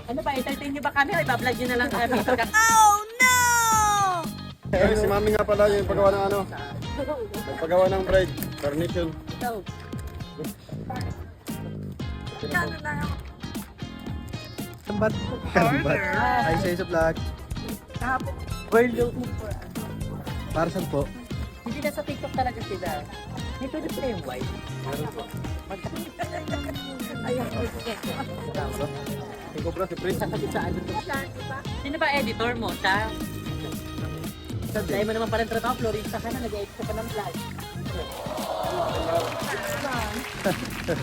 Ano ba, entertain niyo ba kami o iba-vlog niyo na lang kami? Ay, si Mami nga pala yung paggawa ng ano. Yung paggawa ng bride. Carnation. Kambat. Kambat. Ay, sa vlog. We're looking for... Para saan po? Hindi na sa TikTok talaga sila. May pwede sila yung white. Ayun. Si Cobra, si Prince. Kasi sa ano to? Sino ba editor mo? Siya? Dahil mo naman parang trabaho, Florista ka na, nag-edit ka pa ng vlog.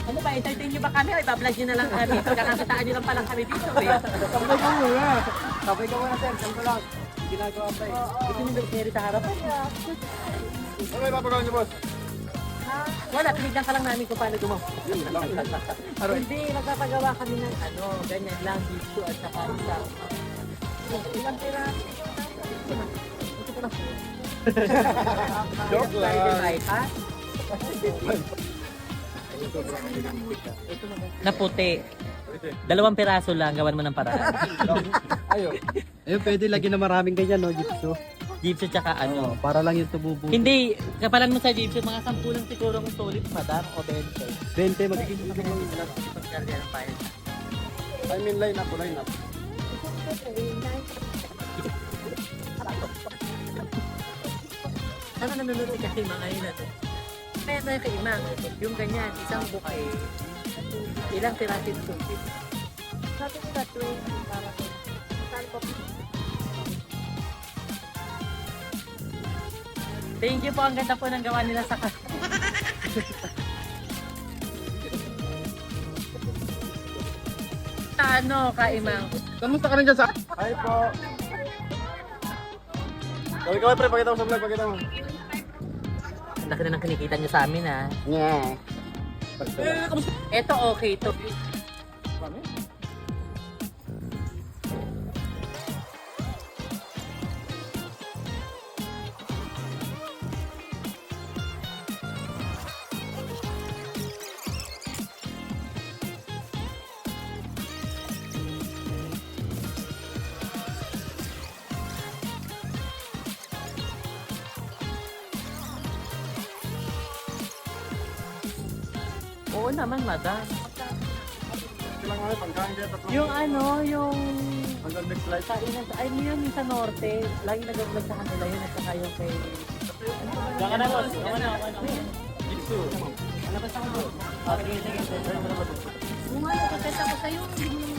Ano ba, entertain nyo ba kami o iba-vlog nyo na lang kami? Kakakitaan nyo lang palang kami dito eh. Sabay ka muna. Sabay ka muna, sir. Saan ko lang? Ginagawa pa eh. Gusto nyo nag-carry sa harapan? Ano ba ipapagawa niyo, boss? Wala, tinignan ka lang namin kung paano gumawa. Hindi, nagpapagawa kami ng ano, ganyan lang, dito at saka isa. Ilang pera? Joke lang. Na puti. 2 piraso lang, gawan mo ng paraan. Ayaw. Ayun, pwede lagyan na maraming ganyan, no? Gipso. Gypsy tsaka ano. Para lang yung tumubo. Hindi, kapalan mo sa gypsy, mga 10 lang siguro kung solid, madam, o 20. 20, magiging I mean, line up, line up. Ano nanonood si kasi mga yun na to? Kaya tayo kay Imang, yung ganyan, isang buke, ilang tirasin solid. Sabi ko na 20 para ko. Thank you po, ang ganda po ng gawa nila sa ano, Kaimang? Kamusta ka rin dyan sa... Hi po. Kaway, pre, pakita mo sa vlog, pakita mo. Laki na ng kinikita nyo sa amin, ha? Yeah. Eto, okay to. Oo naman, madam. Kailangan nga, pangkain kaya tatlo. Yung ano, yung... Hanggang next slide. Kainan sa... Ay, yun, yung sa norte. Lagi nag-vlog sa kanila yun at saka yung kay... Diyan ka na, boss. Diyan ka na. Ano ba sa mga? Okay, sige. Kung ano, kasi ako sa'yo, hindi mo naman